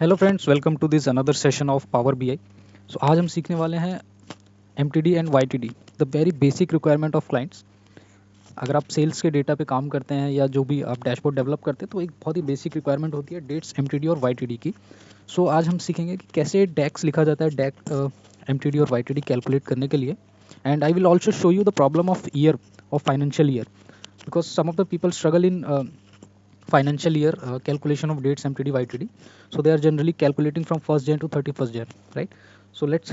Hello friends, welcome to this another session of Power BI. So आज हम सीखने वाले हैं MTD and YTD, the very basic requirement of clients. अगर आप सेल्स के डेटा पे काम करते हैं या जो भी आप डैशबोर्ड डेवलप करते हैं तो एक बहुत ही बेसिक रिक्वायरमेंट होती है डेट्स, एमटीडी और वाईटीडी की। सो आज हम सीखेंगे कि कैसे डैक्स लिखा जाता है, एमटीडी और वाईटीडी कैलकुलेट करने के लिए। And I will also show you the problem of year, of financial year, because some of the people struggle in financial year calculation of dates MTD YTD. So they are generally calculating from 1st Jan to 31st Jan, right? So let's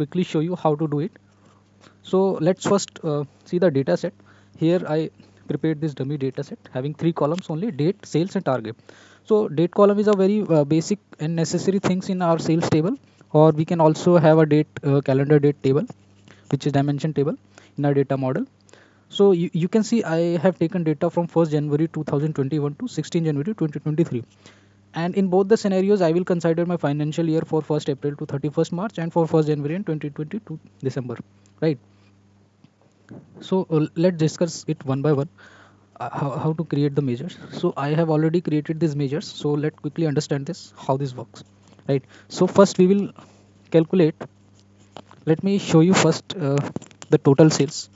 quickly show you how to do it. So let's first see the data set. Here I prepared this dummy data set having 3 columns only: date, sales and target. So date column is a very basic and necessary things in our sales table, or we can also have a date calendar date table, which is dimension table in our data model. So you can see I have taken data from 1st January 2021 to 16 January 2023. And in both the scenarios, I will consider my financial year for 1st April to 31st March and for 1st January and 2022 December, right? So let's discuss it one by one, how to create the measures. So I have already created these measures. So let's quickly understand this, how this works, right? So first we will calculate. Let me show you first the total sales.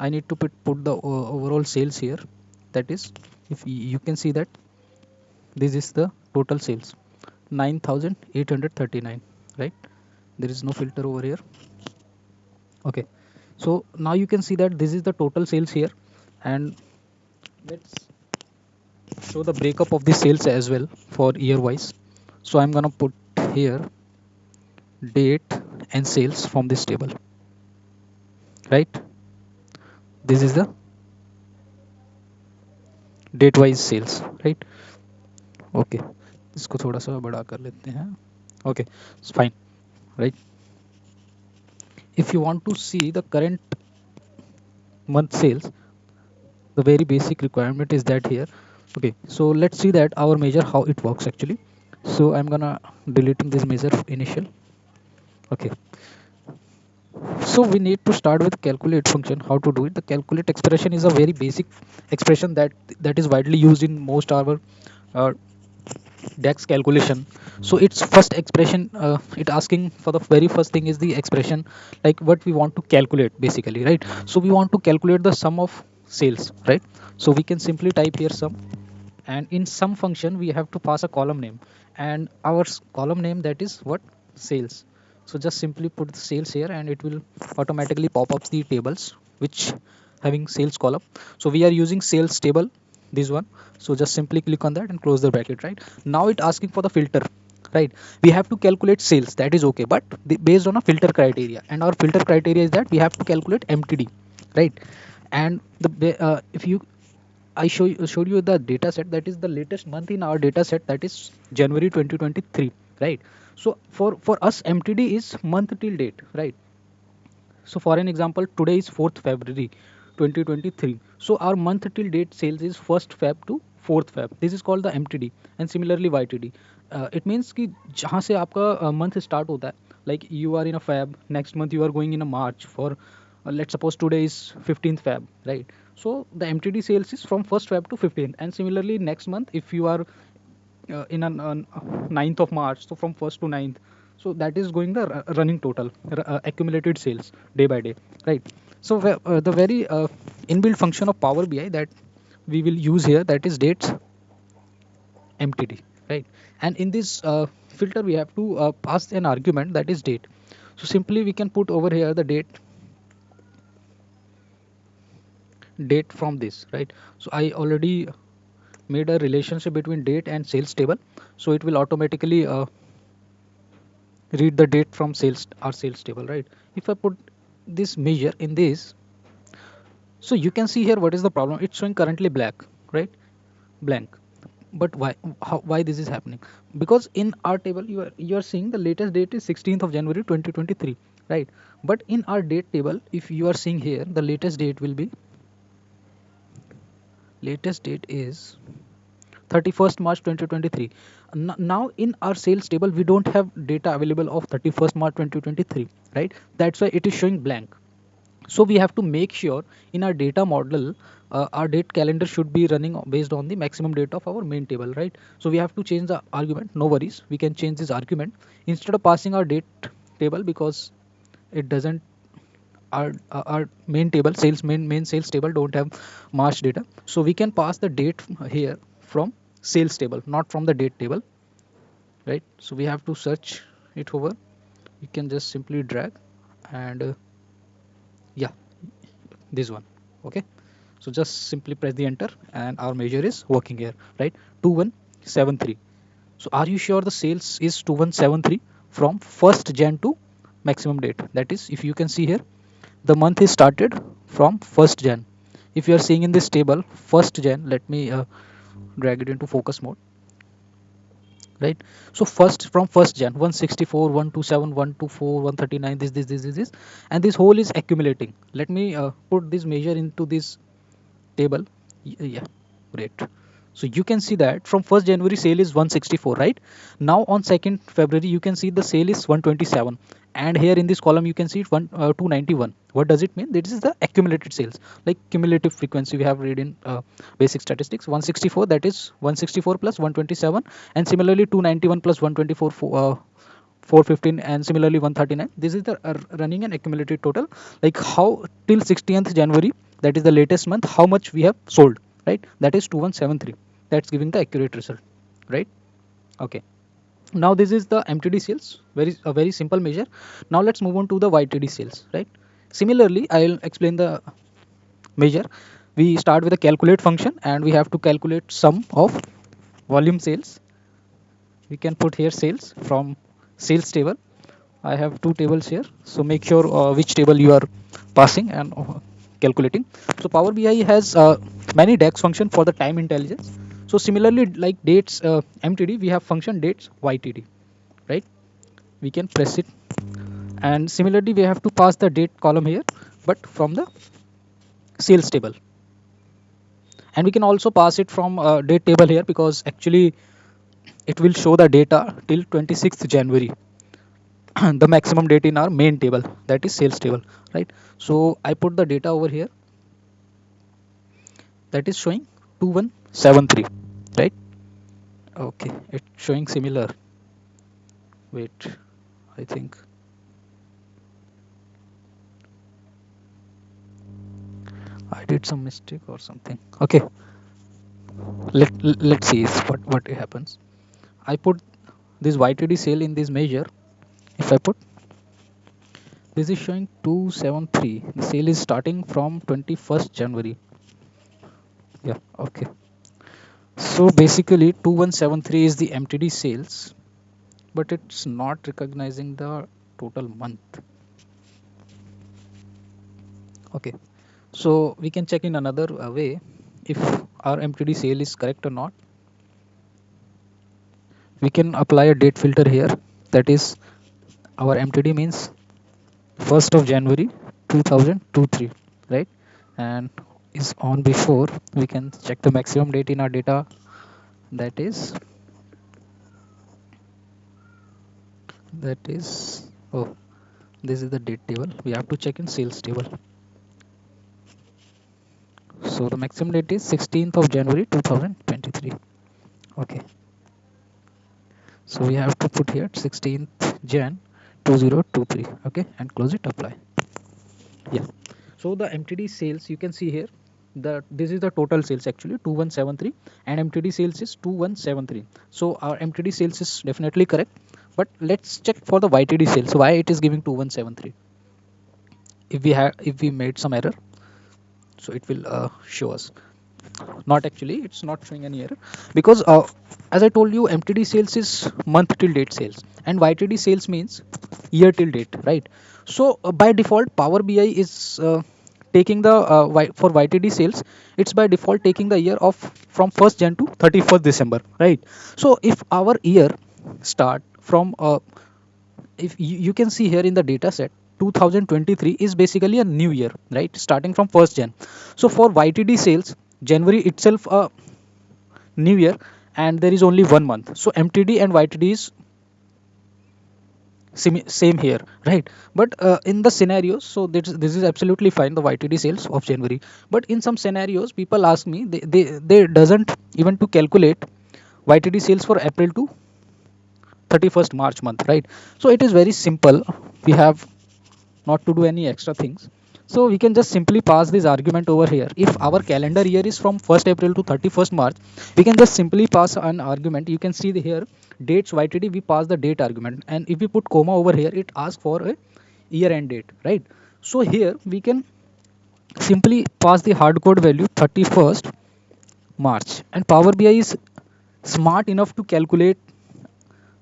I need to put the overall sales here. That is, if you can see that this is the total sales, 9,839, right? There is no filter over here. Okay, so now you can see that this is the total sales here, and let's show the breakup of the sales as well for year wise. So I'm gonna put here date and sales from this table, right? This is the date wise sales, right? Okay, इसको थोड़ा सा बड़ा कर लेते हैं. Okay, it's fine, right? If you want to see the current month sales, the very basic requirement is that here. Okay, so let's see that our measure, how it works actually. So I'm gonna deleting this measure initial. Okay, so we need to start with calculate function. How to do it? The calculate expression is a very basic expression that is widely used in most our uh, DAX calculation. So its first expression, it asking for the very first thing is the expression, like what we want to calculate basically, right? So we want to calculate the sum of sales, right? So we can simply type here sum, and in sum function we have to pass a column name, and our column name, that is what? Sales. So just simply put the sales here and it will automatically pop up the tables which having sales column. So we are using sales table, this one. So just simply click on that and close the bracket, right? Now it asking for the filter, right? We have to calculate sales, that is okay, but based on a filter criteria, and our filter criteria is that we have to calculate MTD, right? And if you showed you the data set, that is the latest month in our data set, that is January 2023, right? So for us MTD is month till date, right? So for an example, today is 4th February 2023. So our month till date sales is 1st Feb to 4th Feb. This is called the MTD, and similarly YTD. It means कि जहाँ से आपका month start होता है, like you are in a Feb, next month you are going in a March for let's suppose today is 15th Feb, right? So the MTD sales is from 1st Feb to 15th, and similarly next month if you are in a 9th of March, so from 1st to 9th, so that is going the running total, accumulated sales day by day, right? So the very inbuilt function of Power BI that we will use here, that is dates MTD, right? And in this filter we have to pass an argument, that is date. So simply we can put over here the date from this, right? So I already made a relationship between date and sales table, so it will automatically read the date from sales, our sales table, right? If I put this measure in this, so you can see here what is the problem. It's showing currently black, right? Blank. But why this is happening? Because in our table you are seeing the latest date is 16th of January 2023, right? But in our date table, if you are seeing here, the latest date is 31st March 2023. Now in our sales table we don't have data available of 31st March 2023, right? That's why it is showing blank. So we have to make sure in our data model our date calendar should be running based on the maximum date of our main table, right? So we have to change the argument. No worries, we can change this argument instead of passing our date table, because it doesn't, our main table sales main sales table don't have March data, so we can pass the date here from sales table, not from the date table, right? So we have to search it over. You can just simply drag and yeah, this one. Okay, so just simply press the enter and our measure is working here, right? 2173. So are you sure the sales is 2173 from 1st Jan to maximum date? That is, if you can see here, the month is started from 1st Jan. If you are seeing in this table 1st Jan, let me drag it into focus mode, right? So first, from 1st Jan, 164, 127, 124, 139, this, and this whole is accumulating. Let me put this measure into this table. Yeah, great. So you can see that from 1st January sale is 164, right? Now on 2nd February you can see the sale is 127, and here in this column you can see it 291. What does it mean? This is the accumulated sales, like cumulative frequency we have read in basic statistics. 164, that is 164 plus 127, and similarly 291 plus 124, 415, and similarly 139. This is the running and accumulated total, like how till 16th January, that is the latest month, how much we have sold, right? That is 2173. That's giving the accurate result, right? Okay, now this is the MTD sales, very simple measure. Now let's move on to the YTD sales, right? Similarly, I'll explain the measure. We start with a calculate function and we have to calculate sum of volume sales. We can put here sales from sales table. I have two tables here, so make sure which table you are passing and calculating. So Power BI has many DAX function for the time intelligence. So similarly, like dates MTD, we have function dates YTD, right? We can press it, and similarly we have to pass the date column here, but from the sales table, and we can also pass it from date table here, because actually it will show the data till 26th January, the maximum date in our main table, that is sales table, right? So I put the data over here, that is showing 2173, right? Okay, it's showing similar. Wait, I think I did some mistake or something. Okay, let's see what happens. I put this YTD sale in this measure. If I put, this is showing 273. The sale is starting from 21st January. Yeah, okay. So basically 2173 is the MTD sales, but it's not recognizing the total month. Okay, so we can check in another way if our MTD sale is correct or not. We can apply a date filter here, that is our MTD means 1st of January 2023, right? And is on before. We can check the maximum date in our data, that is oh, this is the date table. We have to check in sales table. So the maximum date is 16th of January 2023. Okay, so we have to put here 16th Jan 2023. Okay, and close it, apply. Yeah, so the MTD sales, you can see here that this is the total sales, actually 2173, and MTD sales is 2173. So our MTD sales is definitely correct, but let's check for the YTD sales why it is giving 2173. If we made some error, so it will show us. Not actually, it's not showing any error, because as I told you, MTD sales is month till date sales, and YTD sales means year till date, right? So by default Power BI is taking the for YTD sales, it's by default taking the year of from 1st Jan to 31st December, right? So if our year start from if you can see here in the data set, 2023 is basically a new year, right? Starting from 1st Jan. So for YTD sales, January itself a new year, and there is only 1 month. So MTD and YTD is Same here, right? But in the scenarios, so this is absolutely fine, the YTD sales of January. But in some scenarios, people ask me, they doesn't even to calculate YTD sales for April to 31st March month, right? So it is very simple. We have not to do any extra things. So we can just simply pass this argument over here. If our calendar year is from 1st April to 31st March, we can just simply pass an argument. You can see here dates YTD, we pass the date argument, and if we put comma over here, it asks for a year end date, right? So here we can simply pass the hard code value 31st March, and Power BI is smart enough to calculate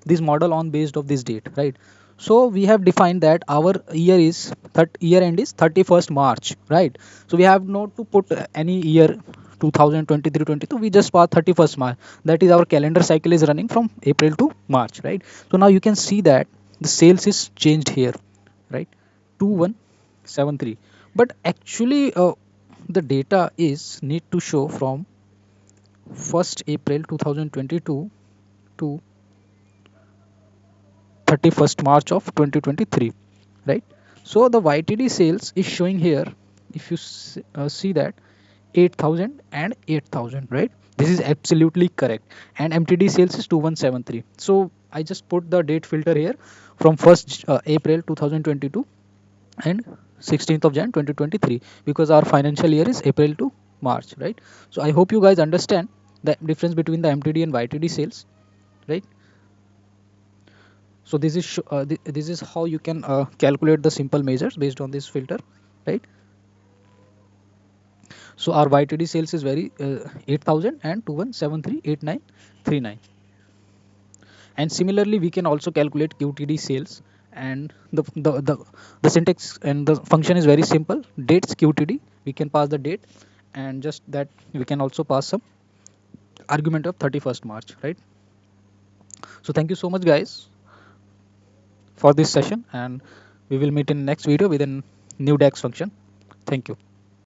this model on based of this date, right? So we have defined that our year end is 31st March, right? So we have not to put any year 2023-22, we just pass 31st March. That is, our calendar cycle is running from April to March, right? So now you can see that the sales is changed here, right? 2173. But actually the data is need to show from 1st April 2022 to 31st March of 2023, right? So the YTD sales is showing here, if you see that 8,000 and 8,000, right? This is absolutely correct. And MTD sales is 2173. So I just put the date filter here from 1st April 2022 and 16th of Jan 2023, because our financial year is April to March, right? So I hope you guys understand the difference between the MTD and YTD sales, right? So this is this is how you can calculate the simple measures based on this filter, right? So our YTD sales is very 8,000 and 21738939. And similarly we can also calculate QTD sales, and the syntax and the function is very simple. Dates QTD, we can pass the date, and just that we can also pass some argument of 31st March, right? So thank you so much guys for this session, and we will meet in next video with a new DAX function. Thank you.